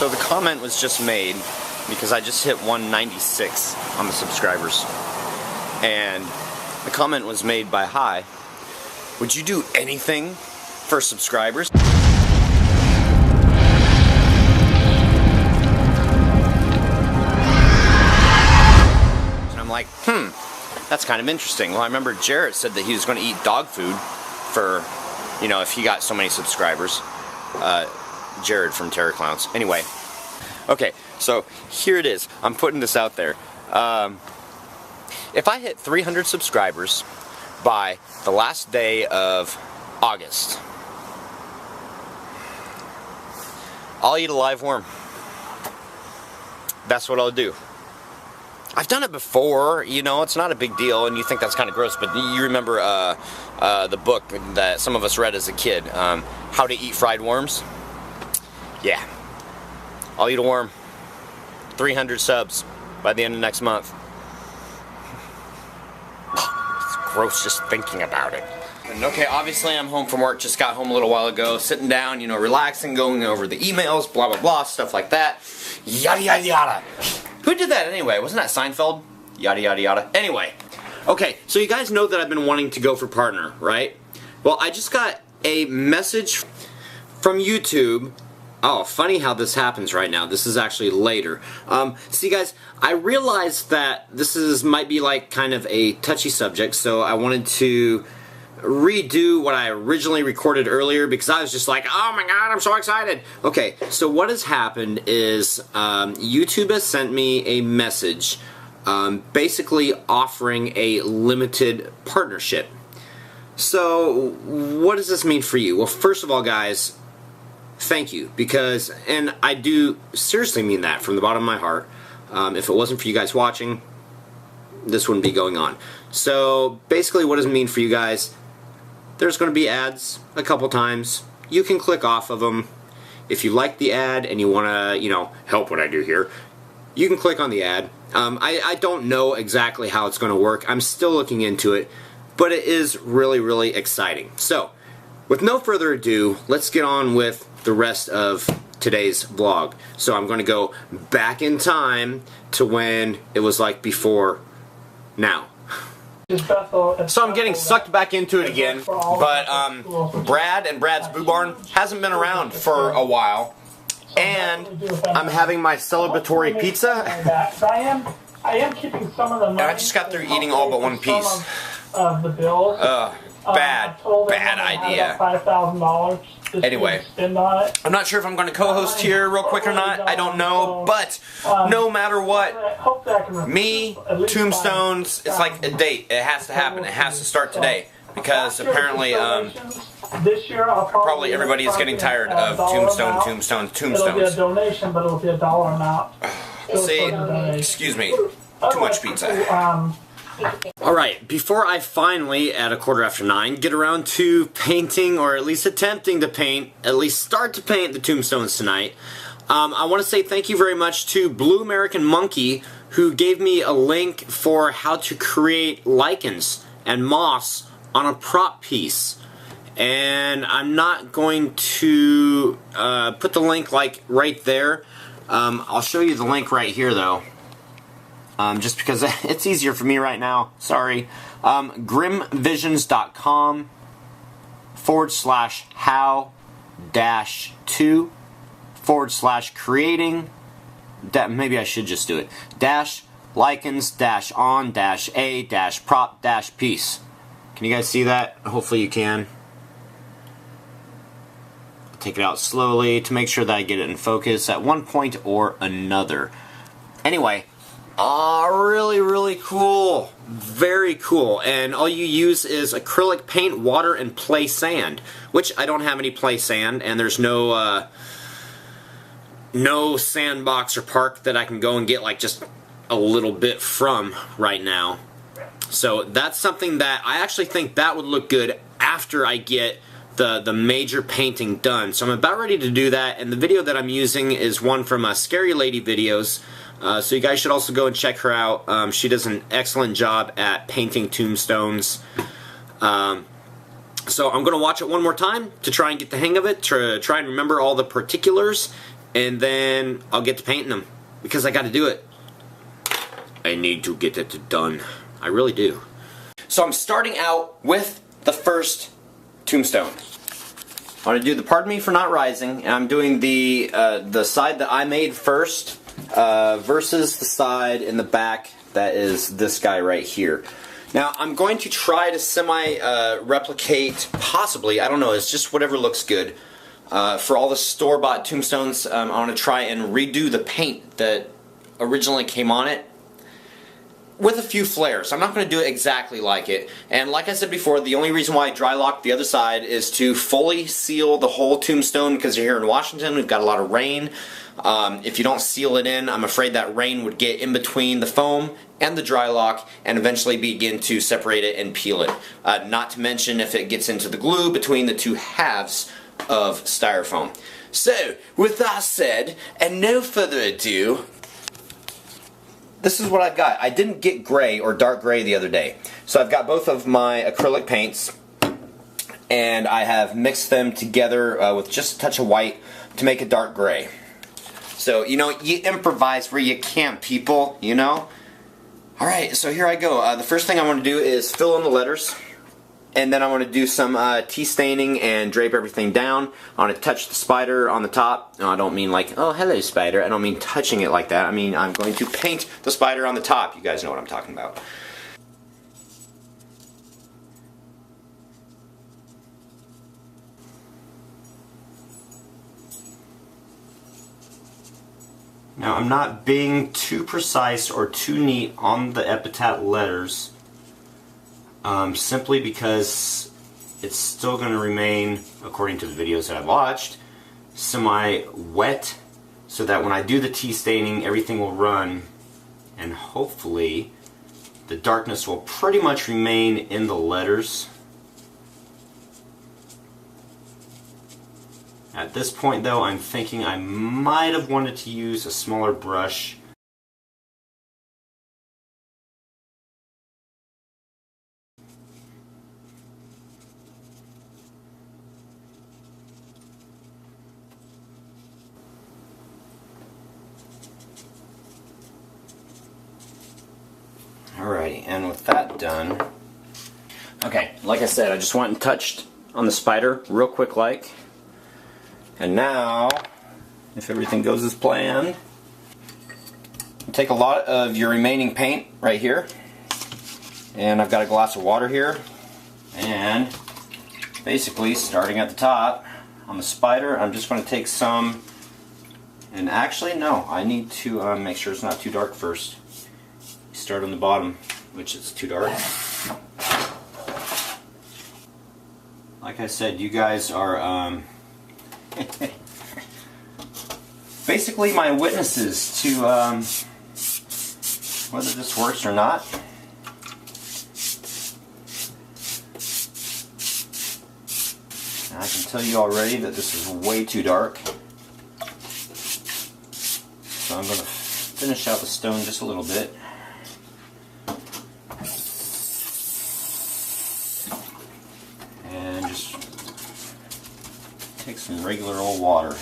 So the comment was just made because I just hit 196 on the subscribers. And the comment was made by Hi. Would you do anything for subscribers? And I'm like, that's kind of interesting. Well, I remember Jarrett said that he was going to eat dog food for, you know, if he got so many subscribers. Jared from Terror Clowns. Anyway, okay, so here it is. I'm putting this out there. If I hit 300 subscribers by the last day of August, I'll eat a live worm. That's what I'll do. I've done it before, you know, it's not a big deal, and you think that's kind of gross, but you remember the book that some of us read as a kid, How to Eat Fried Worms? Yeah. I'll eat a worm. 300 subs by the end of next month. It's gross just thinking about it. And okay, obviously I'm home from work, just got home a little while ago, sitting down, you know, relaxing, going over the emails, blah blah blah, stuff like that. Yada yada yada. Who did that anyway? Wasn't that Seinfeld? Yada yada yada. Anyway, okay, so you guys know that I've been wanting to go for partner, right? Well, I just got a message from YouTube. Oh, funny how this happens right now. This is actually later. See guys, I realized that this might be like kind of a touchy subject, so I wanted to redo what I originally recorded earlier because I was just like, oh my god, I'm so excited. Okay, so what has happened is YouTube has sent me a message basically offering a limited partnership. So what does this mean for you? Well, first of all guys, thank you, because, and I do seriously mean that from the bottom of my heart. If it wasn't for you guys watching, this wouldn't be going on. So basically what does it mean for you guys? There's going to be ads a couple times. You can click off of them. If you like the ad and you want to, you know, help what I do here, you can click on the ad. I don't know exactly how it's going to work. I'm still looking into it, but it is really, really exciting. So, with no further ado, let's get on with the rest of today's vlog. So I'm going to go back in time to when it was like before now. So I'm getting sucked back into it again, but Brad and Brad's Boo Barn hasn't been around for a while, and I'm having my celebratory pizza. I am keeping some of the money. I just got through eating all but one piece. Of the bills. Bad idea. $5,000. Anyway, I'm not sure if I'm going to co-host here real quick or not. I don't know, but no matter what, me, Tombstones, it's like a date. It has to happen. It has to start today because apparently, probably everybody is getting tired of Tombstones. It'll be a donation, but it'll be a dollar amount. See, excuse me, too much pizza. Alright, before I finally, at 9:15, get around to painting, or at least attempting to paint, at least start to paint the tombstones tonight, I want to say thank you very much to Blue American Monkey, who gave me a link for how to create lichens and moss on a prop piece. And I'm not going to put the link like right there. I'll show you the link right here though. Just because it's easier for me right now. Sorry. grimvisions.com/how-2/creating. Maybe I should just do it. -lichens-on-a-prop-piece. Can you guys see that? Hopefully you can. I'll take it out slowly to make sure that I get it in focus at one point or another. Anyway. Really, really cool. Very cool. And all you use is acrylic paint, water, and play sand. Which I don't have any play sand, and there's no sandbox or park that I can go and get like just a little bit from right now. So that's something that I actually think that would look good after I get the major painting done. So I'm about ready to do that, and the video that I'm using is one from Scary Lady Videos. So you guys should also go and check her out. She does an excellent job at painting tombstones. So I'm going to watch it one more time to try and get the hang of it, to try and remember all the particulars. and then I'll get to painting them, because I got to do it. I need to get it done. I really do. So I'm starting out with the first tombstone. I'm going to do the Pardon Me for Not Rising, and I'm doing the side that I made first versus the side in the back that is this guy right here. Now I'm going to try to replicate, possibly, I don't know, it's just whatever looks good. For all the store-bought tombstones, I want to try and redo the paint that originally came on it, with a few flares. I'm not going to do it exactly like it. And like I said before, the only reason why I dry locked the other side is to fully seal the whole tombstone, because you're here in Washington, we've got a lot of rain. If you don't seal it in, I'm afraid that rain would get in between the foam and the dry lock and eventually begin to separate it and peel it. Not to mention if it gets into the glue between the two halves of styrofoam. So, with that said, and no further ado, this is what I've got. I didn't get gray or dark gray the other day. So I've got both of my acrylic paints, and I have mixed them together with just a touch of white to make a dark gray. So, you know, you improvise where you can, people, you know? Alright, so here I go. The first thing I want to do is fill in the letters. And then I want to do some tea staining and drape everything down. I want to touch the spider on the top. No, I don't mean like, oh, hello, spider. I don't mean touching it like that. I mean, I'm going to paint the spider on the top. You guys know what I'm talking about. Now, I'm not being too precise or too neat on the epitaph letters. Simply because it's still going to remain, according to the videos that I've watched, semi-wet, so that when I do the tea staining, everything will run, and hopefully the darkness will pretty much remain in the letters. At this point though, I'm thinking I might have wanted to use a smaller brush. Alrighty, and with that done, okay, like I said, I just went and touched on the spider real quick like, and now, if everything goes as planned, take a lot of your remaining paint right here, and I've got a glass of water here, and basically starting at the top on the spider, I'm just going to take some, and actually no, I need to make sure it's not too dark first. Start on the bottom, which is too dark. Like I said, you guys are basically my witnesses to whether this works or not. And I can tell you already that this is way too dark. So I'm going to finish out the stone just a little bit. Take some regular old water.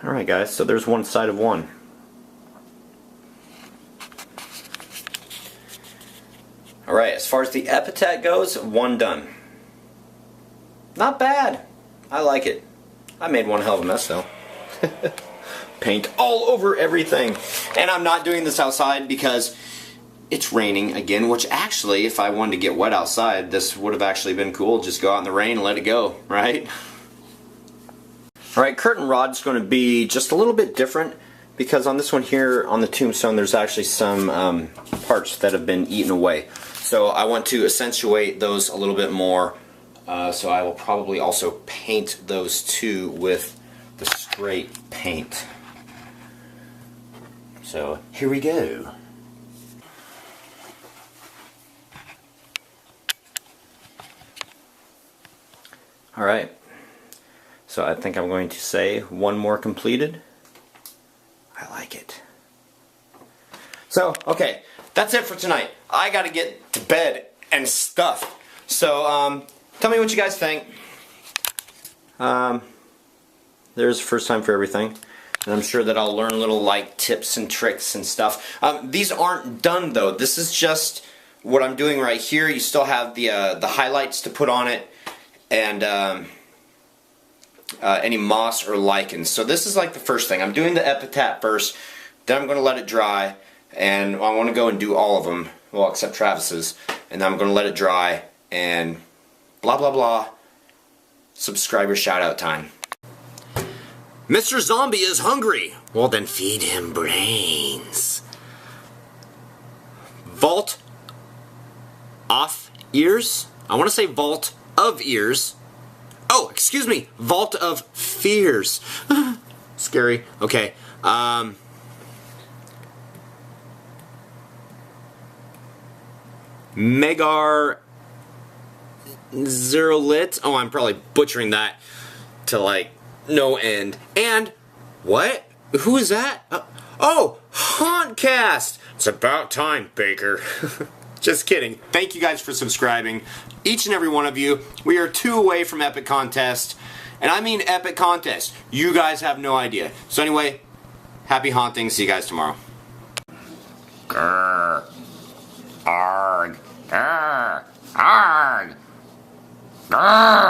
Alright guys, so there's one side of one. Alright, as far as the epitaph goes, one done. Not bad. I like it. I made one hell of a mess though. Paint all over everything. And I'm not doing this outside because it's raining again, which actually, if I wanted to get wet outside, this would have actually been cool. Just go out in the rain and let it go, right? Alright, curtain rod's going to be just a little bit different because on this one here, on the tombstone, there's actually some parts that have been eaten away. So I want to accentuate those a little bit more. So I will probably also paint those two with the straight paint. So here we go. Alright, so I think I'm going to say one more completed, like it. So, okay, that's it for tonight. I gotta get to bed and stuff. So, tell me what you guys think. There's the first time for everything. And I'm sure that I'll learn little like tips and tricks and stuff. These aren't done though. This is just what I'm doing right here. You still have the highlights to put on it, and any moss or lichens. So this is like the first thing. I'm doing the epitaph first, then I'm going to let it dry, and I want to go and do all of them, well except Travis's, and then I'm going to let it dry, and blah blah blah. Subscriber shout out time. Mr. Zombie is hungry. Well then feed him brains. Vault off ears? I want to say vault of ears. Oh, excuse me, vault of fears. Scary. Okay. Megar Zero Lit. Oh, I'm probably butchering that to like no end. And what? Who is that? Oh, Hauntcast. It's about time, Baker. Just kidding. Thank you guys for subscribing. Each and every one of you. We are 2 away from Epic Contest. And I mean Epic Contest. You guys have no idea. So anyway, happy haunting. See you guys tomorrow. Grr. Arg. Grr. Arg. Grr.